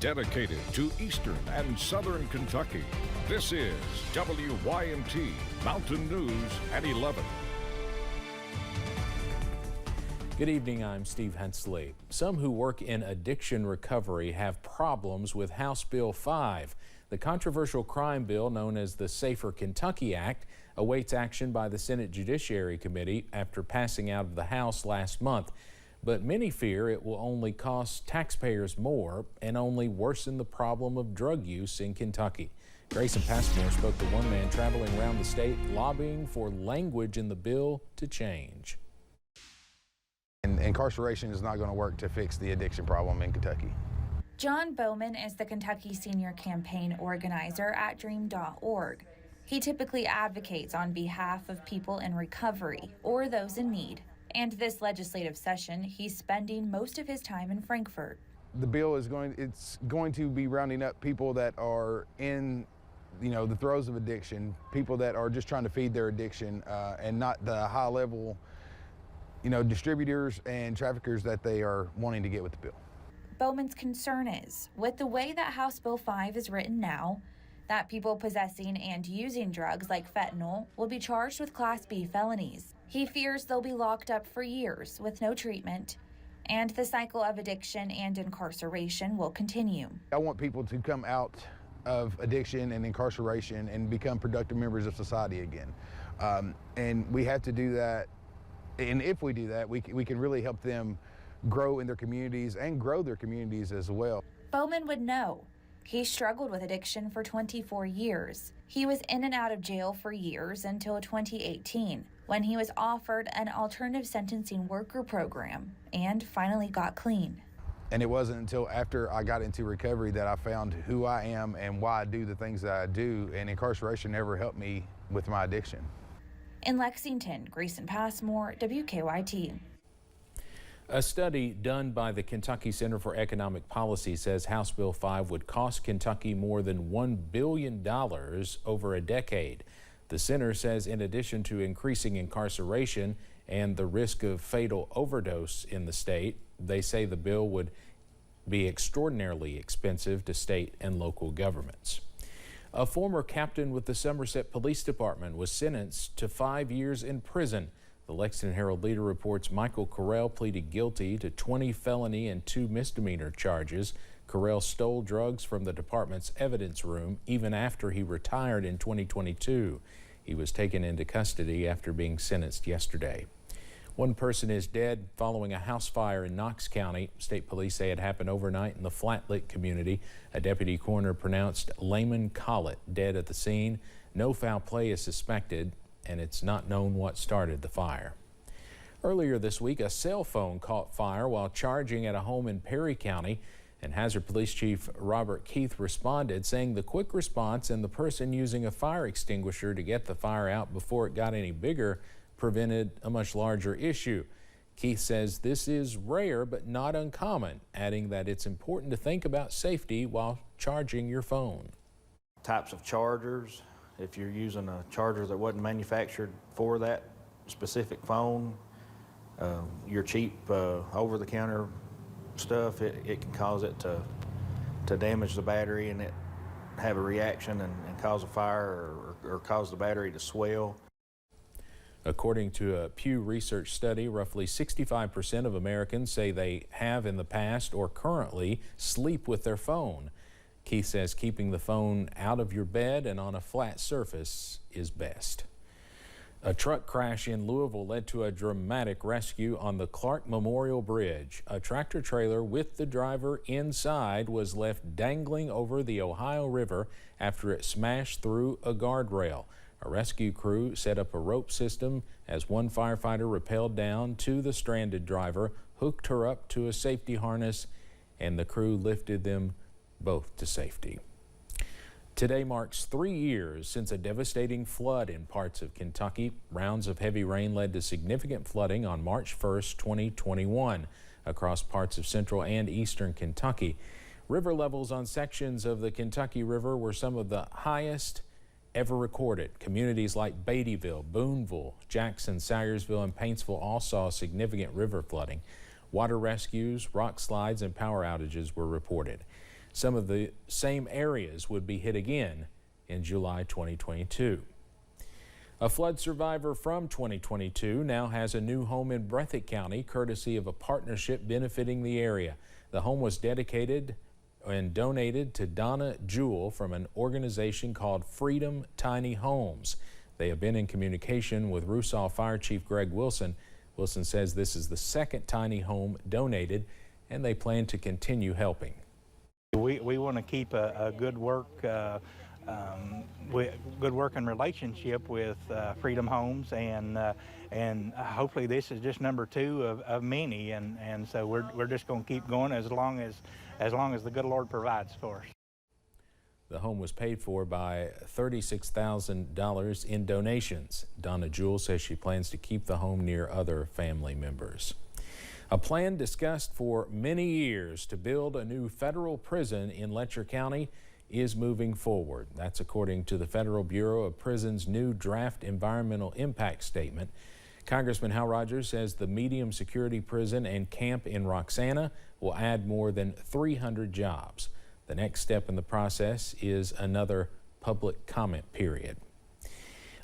Dedicated to Eastern and Southern Kentucky, this is WYMT Mountain News at 11. Good evening, I'm Steve Hensley. Some who work in addiction recovery have problems with House Bill 5. The controversial crime bill known as the Safer Kentucky Act awaits action by the Senate Judiciary Committee after passing out of the House last month. But many fear it will only cost taxpayers more and only worsen the problem of drug use in Kentucky. Grayson Passmore spoke to one man traveling around the state lobbying for language in the bill to change. And incarceration is not going to work to fix the addiction problem in Kentucky. John Bowman is the Kentucky Senior Campaign Organizer at Dream.org. He typically advocates on behalf of people in recovery or those in need. And this legislative session, he's spending most of his time in Frankfort. The bill is going to be rounding up people that are in, the throes of addiction, people that are just trying to feed their addiction, and not the high level, distributors and traffickers that they are wanting to get with the bill. Bowman's concern is, with the way that House Bill 5 is written now, that people possessing and using drugs like fentanyl will be charged with Class B felonies. He fears they'll be locked up for years with no treatment, and the cycle of addiction and incarceration will continue. I want people to come out of addiction and incarceration and become productive members of society again. And we have to do that, and if we do that, we can really help them grow in their communities and grow their communities as well. Bowman would know. He struggled with addiction for 24 years. He was in and out of jail for years until 2018, when he was offered an alternative sentencing worker program and finally got clean. And it wasn't until after I got into recovery that I found who I am and why I do the things that I do, and incarceration never helped me with my addiction. In Lexington, Grayson Passmore, WKYT. A study done by the Kentucky Center for Economic Policy says House Bill 5 would cost Kentucky more than $1 billion over a decade. The center says in addition to increasing incarceration and the risk of fatal overdose in the state, they say the bill would be extraordinarily expensive to state and local governments. A former captain with the Somerset Police Department was sentenced to 5 years in prison. The Lexington Herald-Leader reports Michael Carell pleaded guilty to 20 felony and 2 misdemeanor charges. Carell stole drugs from the department's evidence room even after he retired in 2022. He was taken into custody after being sentenced yesterday. One person is dead following a house fire in Knox County. State police say it happened overnight in the Flatlick community. A deputy coroner pronounced Layman Collett dead at the scene. No foul play is suspected, and it's not known what started the fire. Earlier this week, a cell phone caught fire while charging at a home in Perry County, and Hazard Police Chief Robert Keith responded, saying the quick response and the person using a fire extinguisher to get the fire out before it got any bigger prevented a much larger issue. Keith says this is rare but not uncommon, adding that it's important to think about safety while charging your phone. Types of chargers. If you're using a charger that wasn't manufactured for that specific phone, your cheap over-the-counter stuff, it can cause it to damage the battery and it have a reaction and cause a fire or cause the battery to swell. According to a Pew Research study, roughly 65% of Americans say they have in the past or currently sleep with their phone. Keith says keeping the phone out of your bed and on a flat surface is best. A truck crash in Louisville led to a dramatic rescue on the Clark Memorial Bridge. A tractor trailer with the driver inside was left dangling over the Ohio River after it smashed through a guardrail. A rescue crew set up a rope system as one firefighter rappelled down to the stranded driver, hooked her up to a safety harness, and the crew lifted them both to safety. Today marks 3 years since a devastating flood in parts of Kentucky. Rounds of heavy rain led to significant flooding on March 1st, 2021 across parts of central and eastern Kentucky. River levels on sections of the Kentucky River were some of the highest ever recorded. Communities like Beattyville, Boonville, Jackson, Salyersville, and Paintsville all saw significant river flooding. Water rescues, rock slides, and power outages were reported. Some of the same areas would be hit again in July 2022. A flood survivor from 2022 now has a new home in Breathitt County, courtesy of a partnership benefiting the area. The home was dedicated and donated to Donna Jewell from an organization called Freedom Tiny Homes. They have been in communication with Rusall Fire Chief Greg Wilson. Wilson says this is the second tiny home donated, and they plan to continue helping. We want to keep a good working relationship with Freedom Homes, and hopefully this is just number 2 of many, and so we're just going to keep going as long as the good Lord provides for us. The home was paid for by $36,000 in donations. Donna Jewell says she plans to keep the home near other family members. A plan discussed for many years to build a new federal prison in Letcher County is moving forward. That's according to the Federal Bureau of Prisons' new draft environmental impact statement. Congressman Hal Rogers says the medium security prison and camp in Roxana will add more than 300 jobs. The next step in the process is another public comment period.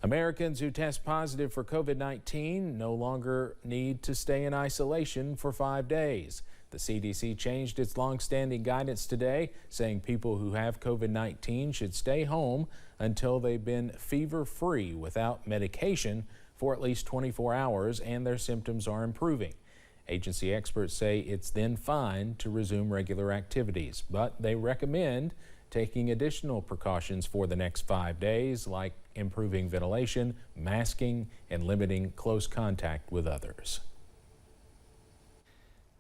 Americans who test positive for COVID-19 no longer need to stay in isolation for 5 days. The CDC changed its long-standing guidance today, saying people who have COVID-19 should stay home until they've been fever-free without medication for at least 24 hours and their symptoms are improving. Agency experts say it's then fine to resume regular activities, but they recommend taking additional precautions for the next 5 days, like improving ventilation, masking, and limiting close contact with others.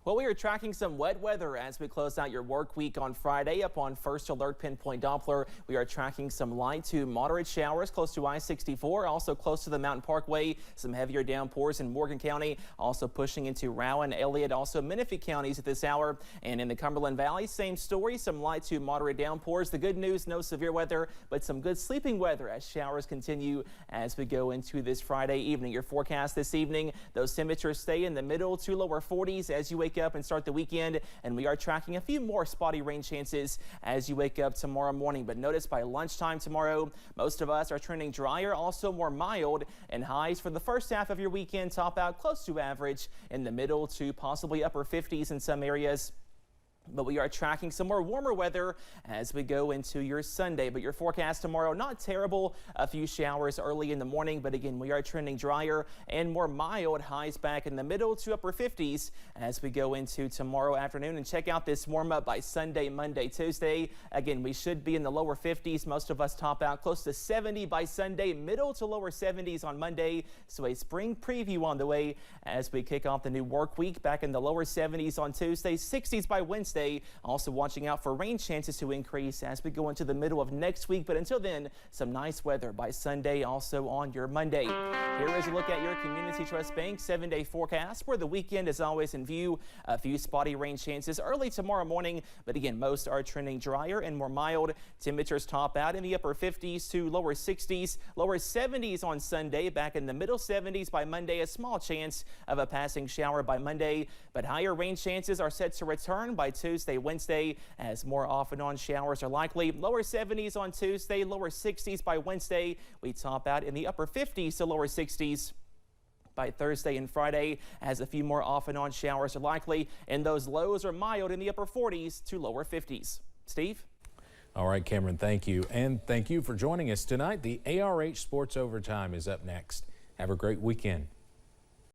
Well, we are tracking some wet weather as we close out your work week on Friday. Up on First Alert Pinpoint Doppler, we are tracking some light to moderate showers close to I-64, also close to the Mountain Parkway. Some heavier downpours in Morgan County, also pushing into Rowan, Elliott, also Menifee counties at this hour. And in the Cumberland Valley, same story, some light to moderate downpours. The good news, no severe weather, but some good sleeping weather as showers continue as we go into this Friday evening. Your forecast this evening, those temperatures stay in the middle to lower 40s as you wake up and start the weekend, and we are tracking a few more spotty rain chances as you wake up tomorrow morning. But notice by lunchtime tomorrow, most of us are trending drier, also more mild, and highs for the first half of your weekend top out close to average in the middle to possibly upper 50s in some areas. But we are tracking some more warmer weather as we go into your Sunday. But your forecast tomorrow, not terrible. A few showers early in the morning. But again, we are trending drier and more mild. Highs back in the middle to upper 50s as we go into tomorrow afternoon. And check out this warm up by Sunday, Monday, Tuesday. Again, we should be in the lower 50s. Most of us top out close to 70 by Sunday, middle to lower 70s on Monday. So a spring preview on the way as we kick off the new work week. Back in the lower 70s on Tuesday, 60s by Wednesday. Also watching out for rain chances to increase as we go into the middle of next week. But until then, some nice weather by Sunday, also on your Monday. Here is a look at your Community Trust Bank 7-day forecast, where the weekend is always in view. A few spotty rain chances early tomorrow morning, but again, most are trending drier and more mild. Temperatures top out in the upper 50s to lower 60s, lower 70s on Sunday, back in the middle 70s by Monday. A small chance of a passing shower by Monday, but higher rain chances are set to return by Tuesday, Wednesday, as more off and on showers are likely. Lower 70s on Tuesday, lower 60s by Wednesday. We top out in the upper 50s to lower 60s by Thursday and Friday, as a few more off and on showers are likely, and those lows are mild in the upper 40s to lower 50s. Steve? All right, Cameron, thank you. And thank you for joining us tonight. The ARH Sports Overtime is up next. Have a great weekend.